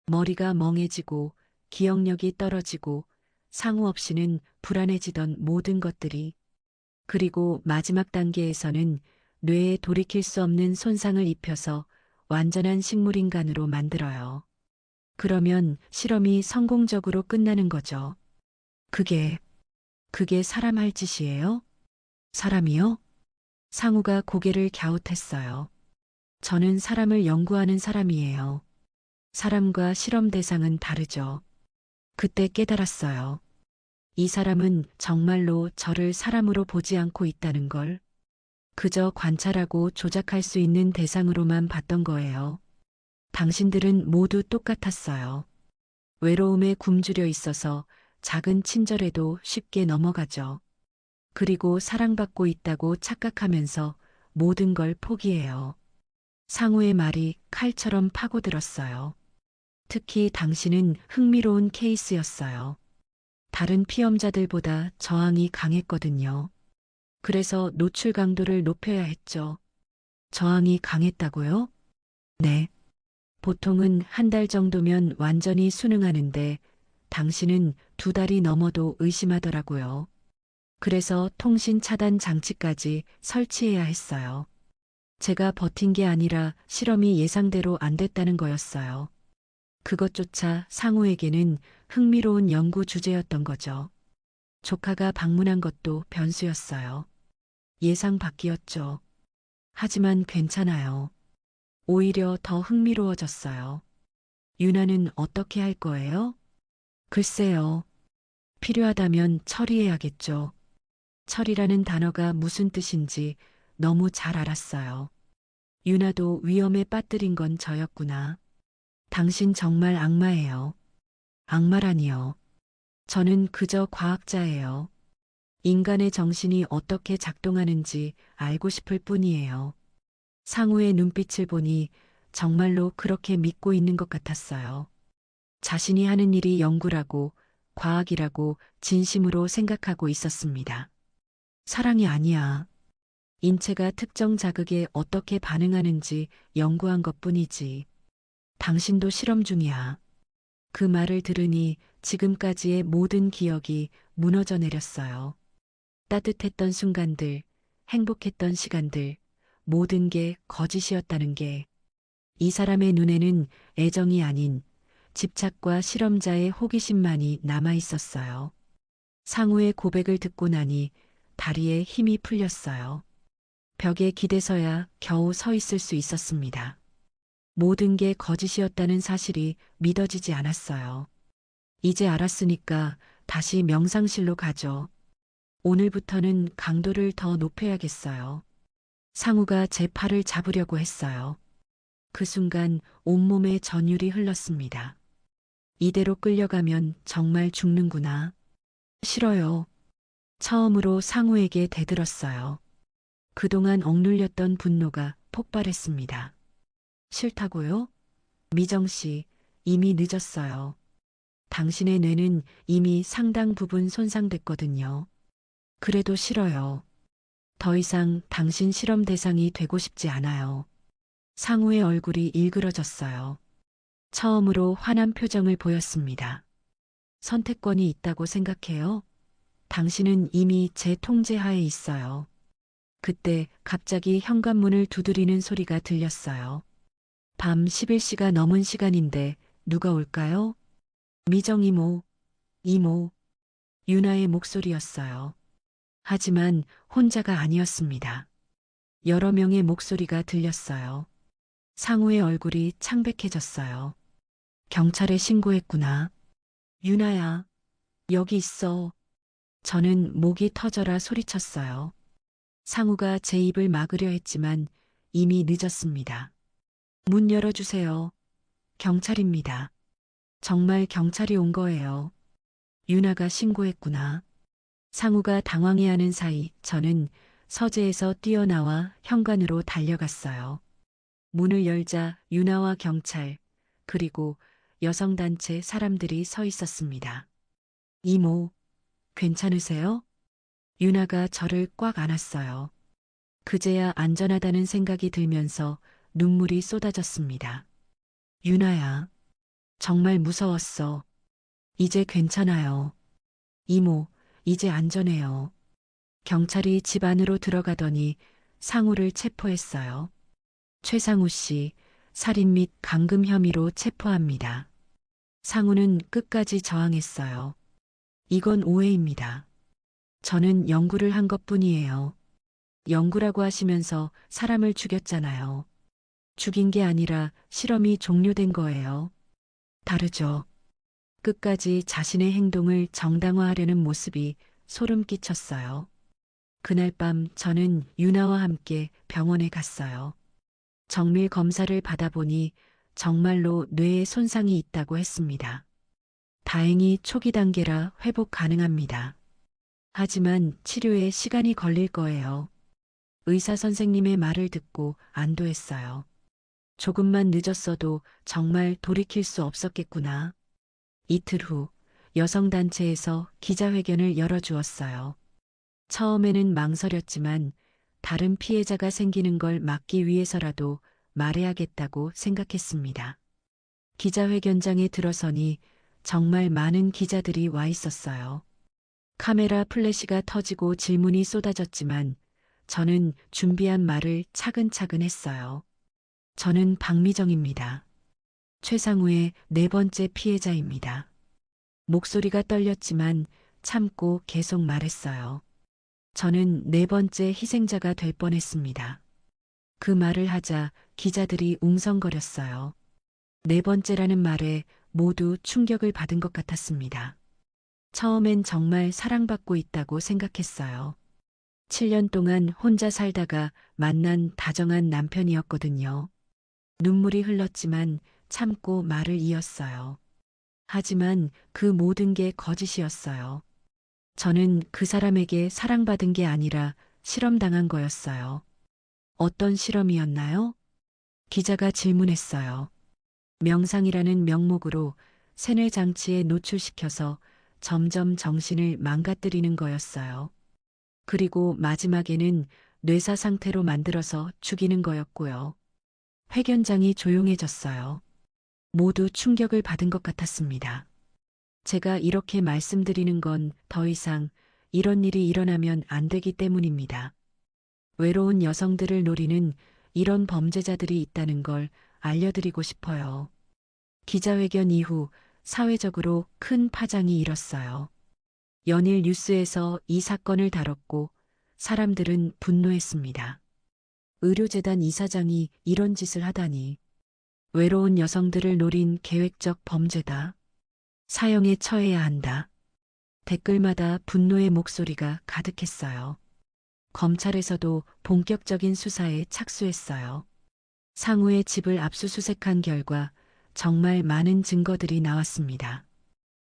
머리가 멍해지고 기억력이 떨어지고 상우 없이는 불안해지던 모든 것들이. 그리고 마지막 단계에서는 뇌에 돌이킬 수 없는 손상을 입혀서 완전한 식물인간으로 만들어요. 그러면 실험이 성공적으로 끝나는 거죠. 그게, 그게 사람 할 짓이에요? 사람이요? 상우가 고개를 갸웃했어요. 저는 사람을 연구하는 사람이에요. 사람과 실험 대상은 다르죠. 그때 깨달았어요. 이 사람은 정말로 저를 사람으로 보지 않고 있다는 걸. 그저 관찰하고 조작할 수 있는 대상으로만 봤던 거예요. 당신들은 모두 똑같았어요. 외로움에 굶주려 있어서 작은 친절에도 쉽게 넘어가죠. 그리고 사랑받고 있다고 착각하면서 모든 걸 포기해요. 상우의 말이 칼처럼 파고들었어요. 특히 당신은 흥미로운 케이스였어요. 다른 피험자들보다 저항이 강했거든요. 그래서 노출 강도를 높여야 했죠. 저항이 강했다고요? 네. 보통은 한 달 정도면 완전히 순응하는데 당신은 두 달이 넘어도 의심하더라고요. 그래서 통신 차단 장치까지 설치해야 했어요. 제가 버틴 게 아니라 실험이 예상대로 안 됐다는 거였어요. 그것조차 상우에게는 흥미로운 연구 주제였던 거죠. 조카가 방문한 것도 변수였어요. 예상 밖이었죠. 하지만 괜찮아요. 오히려 더 흥미로워졌어요. 유나는 어떻게 할 거예요? 글쎄요. 필요하다면 처리해야겠죠. 처리라는 단어가 무슨 뜻인지 너무 잘 알았어요. 유나도 위험에 빠뜨린 건 저였구나. 당신 정말 악마예요. 악마라니요. 저는 그저 과학자예요. 인간의 정신이 어떻게 작동하는지 알고 싶을 뿐이에요. 상우의 눈빛을 보니 정말로 그렇게 믿고 있는 것 같았어요. 자신이 하는 일이 연구라고, 과학이라고 진심으로 생각하고 있었습니다. 사랑이 아니야. 인체가 특정 자극에 어떻게 반응하는지 연구한 것뿐이지. 당신도 실험 중이야. 그 말을 들으니 지금까지의 모든 기억이 무너져 내렸어요. 따뜻했던 순간들, 행복했던 시간들, 모든 게 거짓이었다는 게. 이 사람의 눈에는 애정이 아닌 집착과 실험자의 호기심만이 남아 있었어요. 상우의 고백을 듣고 나니 다리에 힘이 풀렸어요. 벽에 기대서야 겨우 서 있을 수 있었습니다. 모든 게 거짓이었다는 사실이 믿어지지 않았어요. 이제 알았으니까 다시 명상실로 가죠. 오늘부터는 강도를 더 높여야겠어요. 상우가 제 팔을 잡으려고 했어요. 그 순간 온몸에 전율이 흘렀습니다. 이대로 끌려가면 정말 죽는구나. 싫어요. 처음으로 상우에게 대들었어요. 그동안 억눌렸던 분노가 폭발했습니다. 싫다고요? 미정 씨, 이미 늦었어요. 당신의 뇌는 이미 상당 부분 손상됐거든요. 그래도 싫어요. 더 이상 당신 실험 대상이 되고 싶지 않아요. 상우의 얼굴이 일그러졌어요. 처음으로 화난 표정을 보였습니다. 선택권이 있다고 생각해요? 당신은 이미 제 통제하에 있어요. 그때 갑자기 현관문을 두드리는 소리가 들렸어요. 밤 11시가 넘은 시간인데 누가 올까요? 미정 이모, 이모, 유나의 목소리였어요. 하지만 혼자가 아니었습니다. 여러 명의 목소리가 들렸어요. 상우의 얼굴이 창백해졌어요. 경찰에 신고했구나. 유나야, 여기 있어. 저는 목이 터져라 소리쳤어요. 상우가 제 입을 막으려 했지만 이미 늦었습니다. 문 열어주세요. 경찰입니다. 정말 경찰이 온 거예요. 유나가 신고했구나. 상우가 당황해하는 사이 저는 서재에서 뛰어나와 현관으로 달려갔어요. 문을 열자 유나와 경찰, 그리고 여성단체 사람들이 서 있었습니다. 이모, 괜찮으세요? 유나가 저를 꽉 안았어요. 그제야 안전하다는 생각이 들면서 눈물이 쏟아졌습니다. 유나야, 정말 무서웠어. 이제 괜찮아요. 이모, 이제 안전해요. 경찰이 집 안으로 들어가더니 상우를 체포했어요. 최상우 씨, 살인 및 감금 혐의로 체포합니다. 상우는 끝까지 저항했어요. 이건 오해입니다. 저는 연구를 한 것뿐이에요. 연구라고 하시면서 사람을 죽였잖아요. 죽인 게 아니라 실험이 종료된 거예요. 다르죠. 끝까지 자신의 행동을 정당화하려는 모습이 소름 끼쳤어요. 그날 밤 저는 유나와 함께 병원에 갔어요. 정밀 검사를 받아보니 정말로 뇌에 손상이 있다고 했습니다. 다행히 초기 단계라 회복 가능합니다. 하지만 치료에 시간이 걸릴 거예요. 의사 선생님의 말을 듣고 안도했어요. 조금만 늦었어도 정말 돌이킬 수 없었겠구나. 이틀 후 여성단체에서 기자회견을 열어주었어요. 처음에는 망설였지만 다른 피해자가 생기는 걸 막기 위해서라도 말해야겠다고 생각했습니다. 기자회견장에 들어서니 정말 많은 기자들이 와 있었어요. 카메라 플래시가 터지고 질문이 쏟아졌지만 저는 준비한 말을 차근차근 했어요. 저는 박미정입니다. 최상우의 네 번째 피해자입니다. 목소리가 떨렸지만 참고 계속 말했어요. 저는 네 번째 희생자가 될 뻔했습니다. 그 말을 하자 기자들이 웅성거렸어요. 네 번째라는 말에 모두 충격을 받은 것 같았습니다. 처음엔 정말 사랑받고 있다고 생각했어요. 7년 동안 혼자 살다가 만난 다정한 남편이었거든요. 눈물이 흘렀지만 참고 말을 이었어요. 하지만 그 모든 게 거짓이었어요. 저는 그 사람에게 사랑받은 게 아니라 실험당한 거였어요. 어떤 실험이었나요? 기자가 질문했어요. 명상이라는 명목으로 세뇌 장치에 노출시켜서 점점 정신을 망가뜨리는 거였어요. 그리고 마지막에는 뇌사 상태로 만들어서 죽이는 거였고요. 회견장이 조용해졌어요. 모두 충격을 받은 것 같았습니다. 제가 이렇게 말씀드리는 건 더 이상 이런 일이 일어나면 안 되기 때문입니다. 외로운 여성들을 노리는 이런 범죄자들이 있다는 걸 알려드리고 싶어요. 기자회견 이후 사회적으로 큰 파장이 일었어요. 연일 뉴스에서 이 사건을 다뤘고 사람들은 분노했습니다. 의료재단 이사장이 이런 짓을 하다니. 외로운 여성들을 노린 계획적 범죄다. 사형에 처해야 한다. 댓글마다 분노의 목소리가 가득했어요. 검찰에서도 본격적인 수사에 착수했어요. 상우의 집을 압수수색한 결과 정말 많은 증거들이 나왔습니다.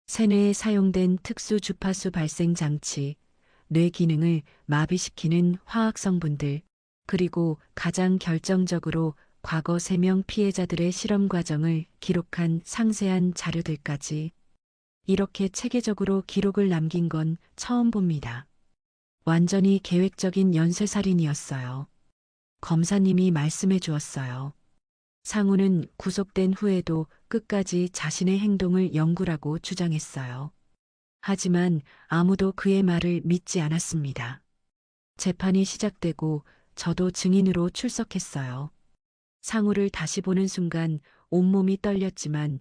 세뇌에 사용된 특수 주파수 발생 장치, 뇌 기능을 마비시키는 화학 성분들, 그리고 가장 결정적으로 과거 3명 피해자들의 실험 과정을 기록한 상세한 자료들까지 이렇게 체계적으로 기록을 남긴 건 처음 봅니다. 완전히 계획적인 연쇄살인이었어요. 검사님이 말씀해 주었어요. 상우는 구속된 후에도 끝까지 자신의 행동을 영구라고 주장했어요. 하지만 아무도 그의 말을 믿지 않았습니다. 재판이 시작되고 저도 증인으로 출석했어요. 상우를 다시 보는 순간 온몸이 떨렸지만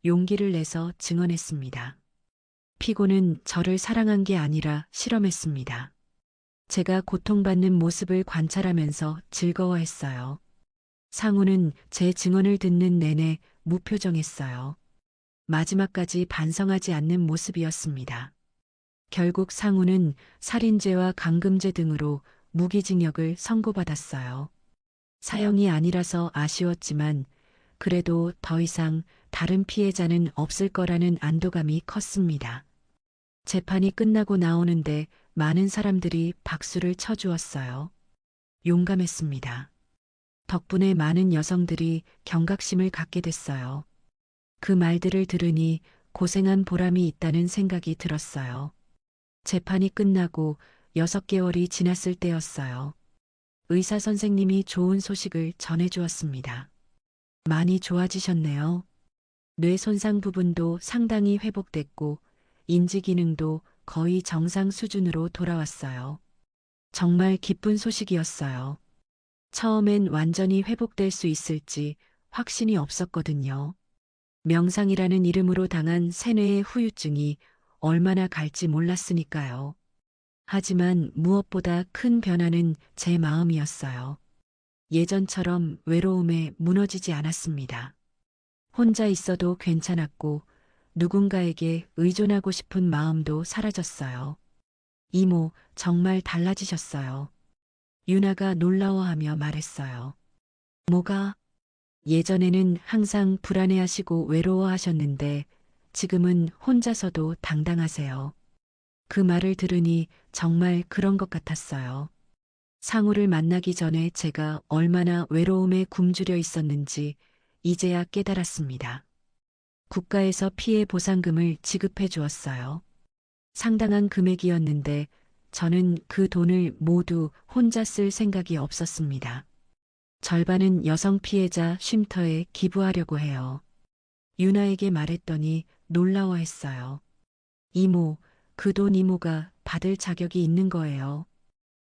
용기를 내서 증언했습니다. 피고는 저를 사랑한 게 아니라 실험했습니다. 제가 고통받는 모습을 관찰하면서 즐거워했어요. 상우는 제 증언을 듣는 내내 무표정했어요. 마지막까지 반성하지 않는 모습이었습니다. 결국 상우는 살인죄와 강금죄 등으로 무기징역을 선고받았어요. 사형이 아니라서 아쉬웠지만 그래도 더 이상 다른 피해자는 없을 거라는 안도감이 컸습니다. 재판이 끝나고 나오는데 많은 사람들이 박수를 쳐주었어요. 용감했습니다. 덕분에 많은 여성들이 경각심을 갖게 됐어요. 그 말들을 들으니 고생한 보람이 있다는 생각이 들었어요. 재판이 끝나고 6개월이 지났을 때였어요. 의사 선생님이 좋은 소식을 전해주었습니다. 많이 좋아지셨네요. 뇌 손상 부분도 상당히 회복됐고 인지 기능도 거의 정상 수준으로 돌아왔어요. 정말 기쁜 소식이었어요. 처음엔 완전히 회복될 수 있을지 확신이 없었거든요. 명상이라는 이름으로 당한 세뇌의 후유증이 얼마나 갈지 몰랐으니까요. 하지만 무엇보다 큰 변화는 제 마음이었어요. 예전처럼 외로움에 무너지지 않았습니다. 혼자 있어도 괜찮았고 누군가에게 의존하고 싶은 마음도 사라졌어요. 이모, 정말 달라지셨어요. 유나가 놀라워하며 말했어요. 뭐가? 예전에는 항상 불안해하시고 외로워하셨는데 지금은 혼자서도 당당하세요. 그 말을 들으니 정말 그런 것 같았어요. 상우를 만나기 전에 제가 얼마나 외로움에 굶주려 있었는지 이제야 깨달았습니다. 국가에서 피해 보상금을 지급해 주었어요. 상당한 금액이었는데 저는 그 돈을 모두 혼자 쓸 생각이 없었습니다. 절반은 여성 피해자 쉼터에 기부하려고 해요. 유나에게 말했더니 놀라워했어요. 이모, 그 돈 이모가 받을 자격이 있는 거예요.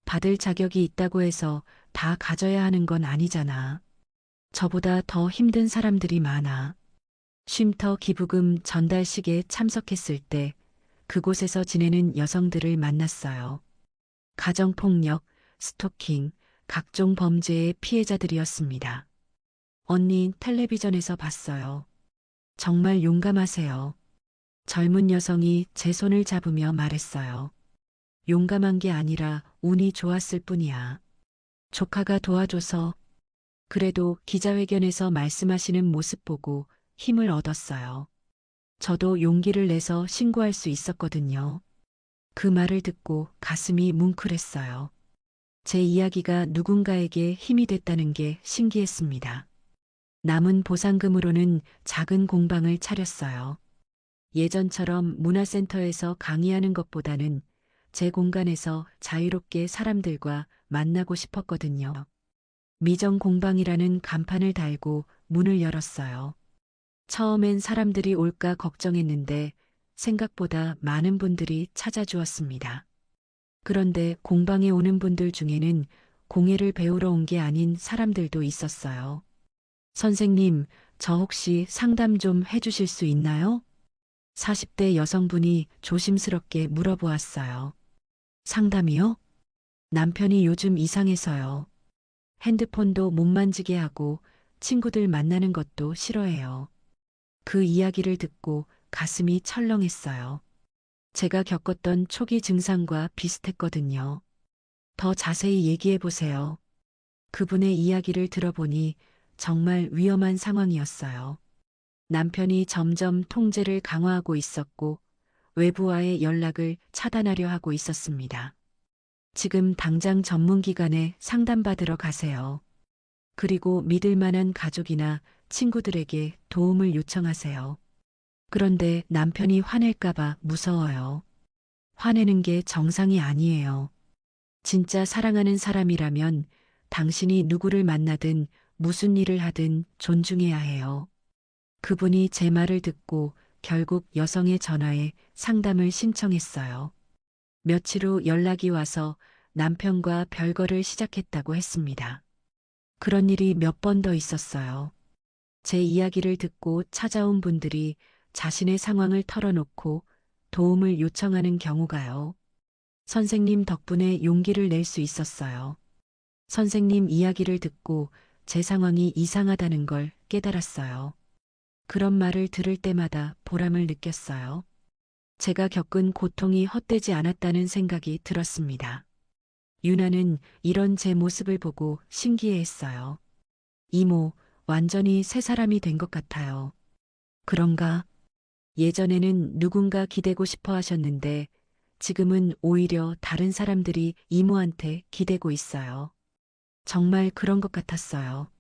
받을 자격이 있다고 해서 다 가져야 하는 건 아니잖아. 저보다 더 힘든 사람들이 많아. 쉼터 기부금 전달식에 참석했을 때 그곳에서 지내는 여성들을 만났어요. 가정폭력, 스토킹, 각종 범죄의 피해자들이었습니다. 언니 텔레비전에서 봤어요. 정말 용감하세요. 젊은 여성이 제 손을 잡으며 말했어요. 용감한 게 아니라 운이 좋았을 뿐이야. 조카가 도와줘서 그래도 기자회견에서 말씀하시는 모습 보고 힘을 얻었어요. 저도 용기를 내서 신고할 수 있었거든요. 그 말을 듣고 가슴이 뭉클했어요. 제 이야기가 누군가에게 힘이 됐다는 게 신기했습니다. 남은 보상금으로는 작은 공방을 차렸어요. 예전처럼 문화센터에서 강의하는 것보다는 제 공간에서 자유롭게 사람들과 만나고 싶었거든요. 미정 공방이라는 간판을 달고 문을 열었어요. 처음엔 사람들이 올까 걱정했는데 생각보다 많은 분들이 찾아주었습니다. 그런데 공방에 오는 분들 중에는 공예를 배우러 온 게 아닌 사람들도 있었어요. 선생님, 저 혹시 상담 좀 해주실 수 있나요? 40대 여성분이 조심스럽게 물어보았어요. 상담이요? 남편이 요즘 이상해서요. 핸드폰도 못 만지게 하고 친구들 만나는 것도 싫어해요. 그 이야기를 듣고 가슴이 철렁했어요. 제가 겪었던 초기 증상과 비슷했거든요. 더 자세히 얘기해 보세요. 그분의 이야기를 들어보니 정말 위험한 상황이었어요. 남편이 점점 통제를 강화하고 있었고 외부와의 연락을 차단하려 하고 있었습니다. 지금 당장 전문기관에 상담받으러 가세요. 그리고 믿을 만한 가족이나 친구들에게 도움을 요청하세요. 그런데 남편이 화낼까봐 무서워요. 화내는 게 정상이 아니에요. 진짜 사랑하는 사람이라면 당신이 누구를 만나든 무슨 일을 하든 존중해야 해요. 그분이 제 말을 듣고 결국 여성의 전화에 상담을 신청했어요. 며칠 후 연락이 와서 남편과 별거를 시작했다고 했습니다. 그런 일이 몇 번 더 있었어요. 제 이야기를 듣고 찾아온 분들이 자신의 상황을 털어놓고 도움을 요청하는 경우가요. 선생님 덕분에 용기를 낼 수 있었어요. 선생님 이야기를 듣고 제 상황이 이상하다는 걸 깨달았어요. 그런 말을 들을 때마다 보람을 느꼈어요. 제가 겪은 고통이 헛되지 않았다는 생각이 들었습니다. 유나는 이런 제 모습을 보고 신기해했어요. 이모, 완전히 새 사람이 된 것 같아요. 그런가? 예전에는 누군가 기대고 싶어 하셨는데 지금은 오히려 다른 사람들이 이모한테 기대고 있어요. 정말 그런 것 같았어요.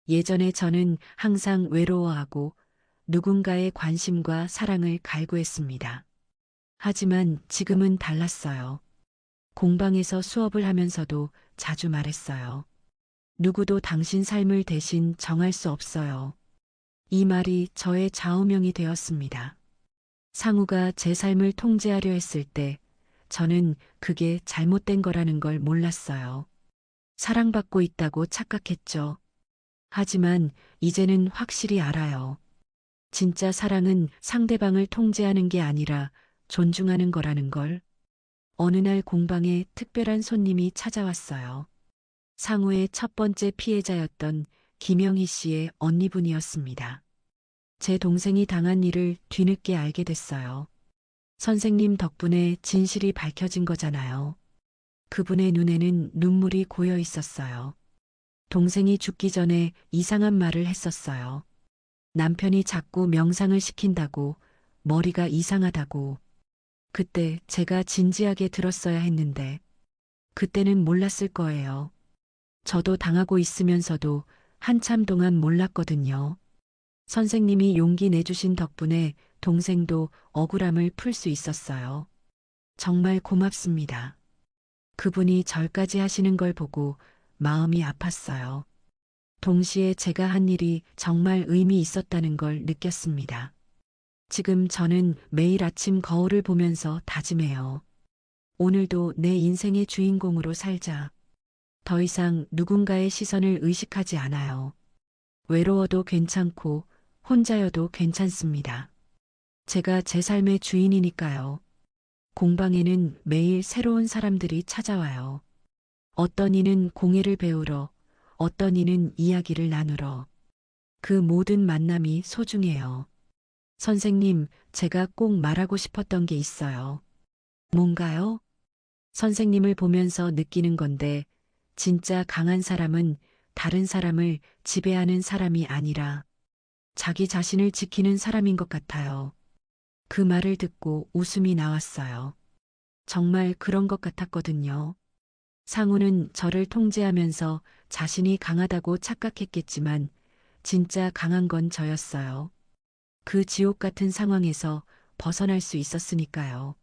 예전에 저는 항상 외로워하고 누군가의 관심과 사랑을 갈구했습니다. 하지만 지금은 달랐어요. 공방에서 수업을 하면서도 자주 말했어요. 누구도 당신 삶을 대신 정할 수 없어요. 이 말이 저의 좌우명이 되었습니다. 상우가 제 삶을 통제하려 했을 때 저는 그게 잘못된 거라는 걸 몰랐어요. 사랑받고 있다고 착각했죠. 하지만 이제는 확실히 알아요. 진짜 사랑은 상대방을 통제하는 게 아니라 존중하는 거라는 걸. 어느 날 공방에 특별한 손님이 찾아왔어요. 상우의 첫 번째 피해자였던 김영희 씨의 언니분이었습니다. 제 동생이 당한 일을 뒤늦게 알게 됐어요. 선생님 덕분에 진실이 밝혀진 거잖아요. 그분의 눈에는 눈물이 고여 있었어요. 동생이 죽기 전에 이상한 말을 했었어요. 남편이 자꾸 명상을 시킨다고, 머리가 이상하다고. 그때 제가 진지하게 들었어야 했는데, 그때는 몰랐을 거예요. 저도 당하고 있으면서도 한참 동안 몰랐거든요. 선생님이 용기 내주신 덕분에 동생도 억울함을 풀 수 있었어요. 정말 고맙습니다. 그분이 절까지 하시는 걸 보고 마음이 아팠어요. 동시에 제가 한 일이 정말 의미 있었다는 걸 느꼈습니다. 지금 저는 매일 아침 거울을 보면서 다짐해요. 오늘도 내 인생의 주인공으로 살자. 더 이상 누군가의 시선을 의식하지 않아요. 외로워도 괜찮고 혼자여도 괜찮습니다. 제가 제 삶의 주인이니까요. 공방에는 매일 새로운 사람들이 찾아와요. 어떤 이는 공예를 배우러, 어떤 이는 이야기를 나누러. 그 모든 만남이 소중해요. 선생님, 제가 꼭 말하고 싶었던 게 있어요. 뭔가요? 선생님을 보면서 느끼는 건데, 진짜 강한 사람은 다른 사람을 지배하는 사람이 아니라 자기 자신을 지키는 사람인 것 같아요. 그 말을 듣고 웃음이 나왔어요. 정말 그런 것 같았거든요. 상우는 저를 통제하면서 자신이 강하다고 착각했겠지만 진짜 강한 건 저였어요. 그 지옥 같은 상황에서 벗어날 수 있었으니까요.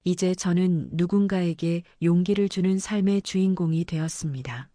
이제 저는 누군가에게 용기를 주는 삶의 주인공이 되었습니다.